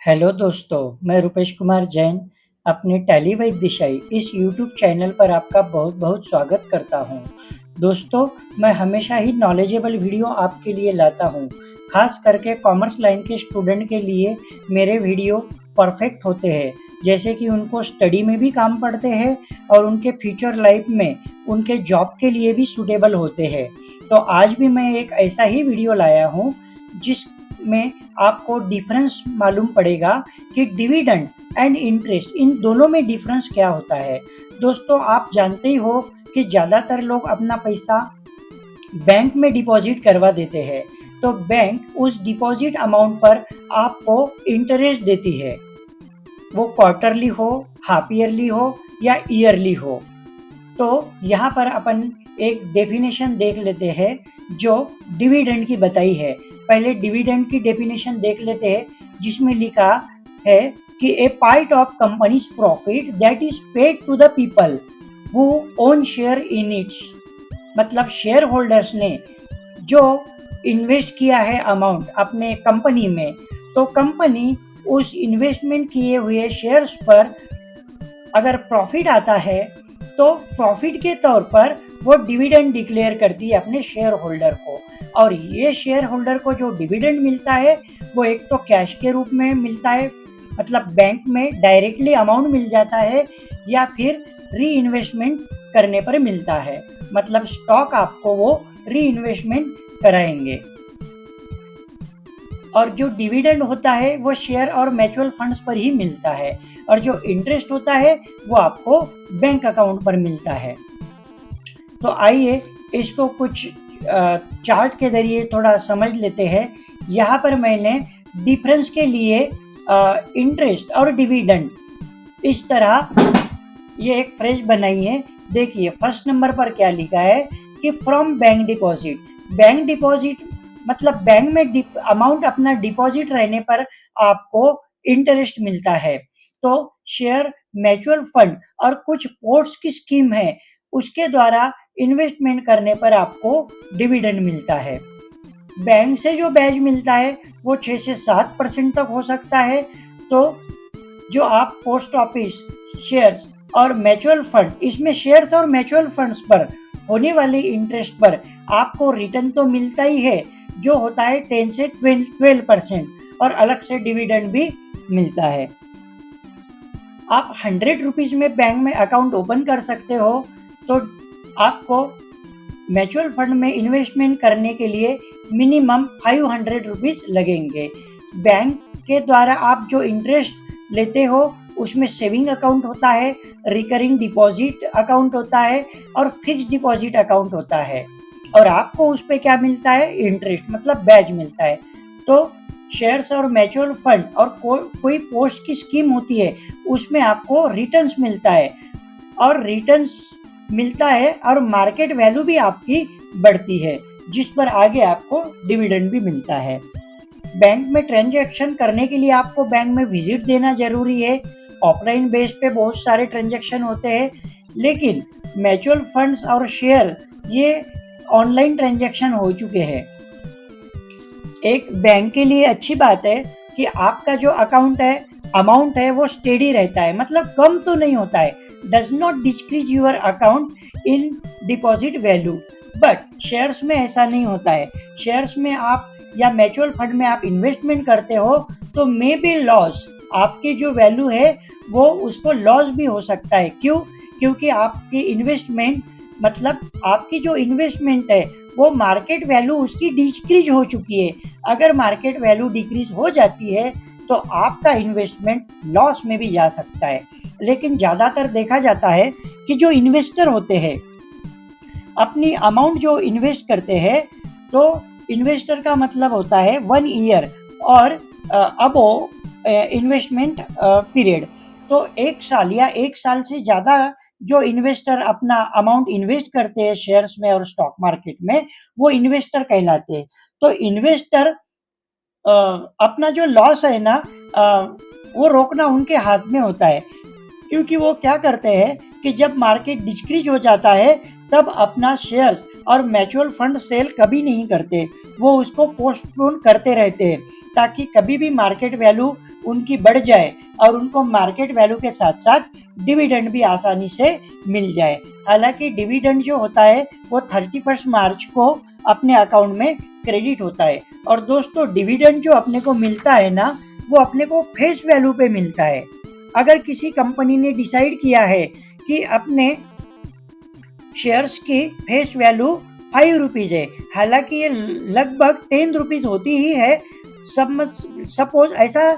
Hello दोस्तों, मैं रुपेश कुमार जैन अपने टैली वैद्यशाही इस यूट्यूब चैनल पर आपका बहुत-बहुत स्वागत करता हूं। दोस्तों, मैं हमेशा ही नॉलेजेबल वीडियो आपके लिए लाता हूं। खास करके कॉमर्स लाइन के स्टूडेंट के लिए मेरे वीडियो परफेक्ट होते हैं, जैसे कि उनको स्टडी में भी काम पड़ते हैं और उनके फ्यूचर लाइफ में उनके जॉब के लिए भी सूटेबल होते हैं। तो आज भी मैं एक ऐसा ही वीडियो लाया हूं जिसमें आपको डिफरेंस मालूम पड़ेगा कि डिविडेंड एंड इंटरेस्ट इन दोनों में डिफरेंस क्या होता है। दोस्तों, आप जानते ही हो कि ज़्यादातर लोग अपना पैसा बैंक में डिपॉजिट करवा देते हैं, तो बैंक उस डिपॉजिट अमाउंट पर आपको इंटरेस्ट देती है, वो क्वार्टरली हो, हाफ ईयरली हो या ईयरली हो। तो यहाँ पर अपन एक डेफिनेशन देख लेते हैं जो डिविडेंड की बताई है। पहले डिविडेंड की डेफिनेशन देख लेते हैं, जिसमें लिखा है कि a part of company's profit that is paid to the people who own share in its. मतलब शेयर होल्डर्स ने जो इन्वेस्ट किया है अमाउंट अपने कंपनी में, तो कंपनी उस इन्वेस्टमेंट किए हुए शेयर्स पर अगर प्रॉफिट आता है तो प्रॉफिट के तौर पर वो डिविडेंड डिक्लेयर करती है अपने शेयर होल्डर को। और ये शेयर होल्डर को जो डिविडेंड मिलता है वो एक तो कैश के रूप में मिलता है, मतलब बैंक में डायरेक्टली अमाउंट मिल जाता है, या फिर री इन्वेस्टमेंट करने पर मिलता है, मतलब स्टॉक आपको वो री इन्वेस्टमेंट कराएंगे। और जो डिविडेंड होता है वो शेयर और म्यूचुअल फंड्स पर ही मिलता है, और जो इंटरेस्ट होता है वो आपको बैंक अकाउंट पर मिलता है। तो आइए इसको कुछ चार्ट के जरिए थोड़ा समझ लेते हैं। यहाँ पर मैंने डिफरेंस के लिए इंटरेस्ट और डिविडेंड इस तरह ये एक फ्रेज बनाई है। देखिए फर्स्ट नंबर पर क्या लिखा है कि from bank deposit. Bank deposit मतलब बैंक में अमाउंट अपना डिपॉजिट रहने पर आपको इंटरेस्ट मिलता है। तो शेयर, म्यूचुअल फंड और कुछ पोर्ट्स की स्कीम है, उसके द्वारा इन्वेस्टमेंट करने पर आपको डिविडेंड मिलता है। बैंक से जो ब्याज मिलता है वो 6 से 7% तक हो सकता है। तो जो आप पोस्ट ऑफिस, शेयर्स और म्यूचुअल फंड, इसमें शेयर्स और म्यूचुअल फंड्स पर होने वाले इंटरेस्ट पर आपको रिटर्न तो मिलता ही है, जो होता है 10 से 12%, और अलग से डिविडेंड भी मिलता है। आप 100 रुपीज में बैंक में अकाउंट ओपन कर सकते हो, तो आपको म्यूचुअल फंड में इन्वेस्टमेंट करने के लिए मिनिमम 500 रुपीज लगेंगे। बैंक के द्वारा आप जो इंटरेस्ट लेते हो उसमें सेविंग अकाउंट होता है, रिकरिंग डिपॉजिट अकाउंट होता है और फिक्स्ड डिपॉजिट अकाउंट होता है, और आपको उस पे क्या मिलता है, इंटरेस्ट मतलब ब्याज मिलता है। तो शेयर्स और म्यूचुअल फंड और कोई पोस्ट की स्कीम होती है, उसमें आपको रिटर्न्स मिलता है, और रिटर्न्स मिलता है और मार्केट वैल्यू भी आपकी बढ़ती है, जिस पर आगे आपको डिविडेंड भी मिलता है। बैंक में ट्रांजैक्शन करने के लिए आपको बैंक में विजिट देना जरूरी है। ऑफलाइन बेस पे बहुत सारे ट्रांजैक्शन होते हैं, लेकिन म्यूचुअल फंड्स और शेयर ये ऑनलाइन ट्रांजैक्शन हो चुके हैं। एक बैंक के लिए अच्छी बात है कि आपका जो अकाउंट है, अमाउंट है, वो स्टेडी रहता है, मतलब कम तो नहीं होता है, does not decrease your account in deposit value. But shares में ऐसा नहीं होता है। शेयर्स में आप या म्यूचुअल फंड में आप इन्वेस्टमेंट करते हो तो मे बी लॉस, आपकी जो वैल्यू है वो उसको लॉस भी हो सकता है। क्यों? क्योंकि आपकी इन्वेस्टमेंट मतलब आपकी जो इन्वेस्टमेंट है वो मार्केट वैल्यू उसकी डिक्रीज हो चुकी है। अगर मार्केट वैल्यू डिक्रीज हो जाती है तो आपका इन्वेस्टमेंट लॉस में भी जा सकता है। लेकिन ज़्यादातर देखा जाता है कि जो इन्वेस्टर होते हैं अपनी अमाउंट जो इन्वेस्ट करते हैं, तो इन्वेस्टर का मतलब होता है 1 ईयर और अबो इन्वेस्टमेंट पीरियड। तो 1 साल या 1 साल से ज़्यादा जो इन्वेस्टर अपना अमाउंट इन्वेस्ट करते हैं शेयर्स में और स्टॉक मार्केट में, वो इन्वेस्टर कहलाते हैं। तो इन्वेस्टर अपना जो लॉस है ना, वो रोकना उनके हाथ में होता है, क्योंकि वो क्या करते हैं कि जब मार्केट डिक्रीज हो जाता है तब अपना शेयर्स और म्यूचुअल फंड सेल कभी नहीं करते, वो उसको पोस्टपोन करते रहते हैं, ताकि कभी भी मार्केट वैल्यू उनकी बढ़ जाए और उनको मार्केट वैल्यू के साथ साथ डिविडेंड भी आसानी से मिल जाए। हालांकि डिविडेंड जो होता है वो 31 मार्च को अपने अकाउंट में क्रेडिट होता है। और दोस्तों डिविडेंड जो अपने को मिलता है ना, वो अपने को फेस वैल्यू पे मिलता है। अगर किसी कंपनी ने डिसाइड किया है कि अपने शेयर्स की फेस वैल्यू 5 रुपीज है, हालांकि ये लगभग 10 रुपीज होती ही है। सपोज ऐसा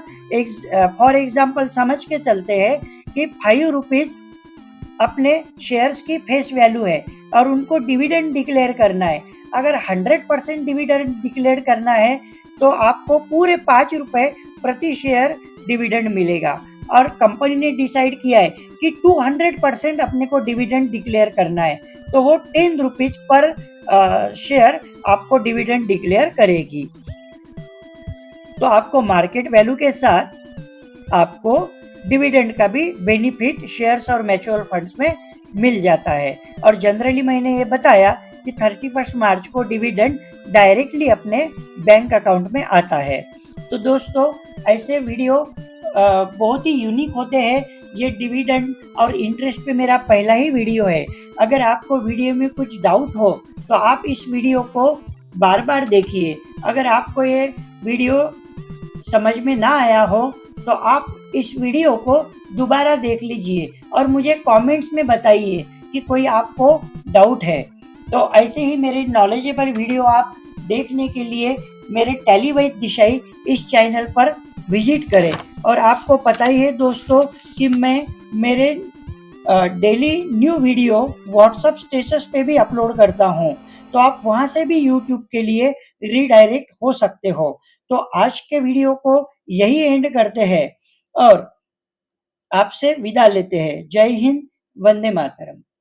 फॉर एग्जाम्पल समझ के चलते हैं कि 5 रुपीज अपने शेयर्स की फेस वैल्यू है और उनको डिविडेंड डिक्लेयर करना है। अगर 100% डिविडेंड डिक्लेयर करना है तो आपको पूरे 5 रुपए प्रति शेयर डिविडेंड मिलेगा। और कंपनी ने डिसाइड किया है कि 200% अपने को डिविडेंड डिक्लेयर करना है, तो वो 10 रुपीज पर शेयर आपको डिविडेंड डिक्लेयर करेगी। तो आपको मार्केट वैल्यू के साथ आपको डिविडेंड का भी बेनिफिट शेयर्स और म्यूचुअल फंड्स में मिल जाता है। और जनरली मैंने ये बताया कि 31 मार्च को डिविडेंड डायरेक्टली अपने बैंक अकाउंट में आता है। तो दोस्तों ऐसे वीडियो बहुत ही यूनिक होते हैं। ये डिविडेंड और इंटरेस्ट पे मेरा पहला ही वीडियो है। अगर आपको वीडियो में कुछ डाउट हो तो आप इस वीडियो को बार बार देखिए। अगर आपको ये वीडियो समझ में ना आया हो तो आप इस वीडियो को दोबारा देख लीजिए और मुझे कमेंट्स में बताइए कि कोई आपको डाउट है। तो ऐसे ही मेरे नॉलेजेबल वीडियो आप देखने के लिए मेरे टेलीवैद दिशाई इस चैनल पर विजिट करें। और आपको पता ही है दोस्तों कि मैं मेरे daily new video WhatsApp status पे भी अपलोड करता हूँ, तो आप वहां से भी यूट्यूब के लिए रीडायरेक्ट हो सकते हो। तो आज के वीडियो को यही एंड करते हैं और आपसे विदा लेते हैं। जय हिंद, वंदे मातरम।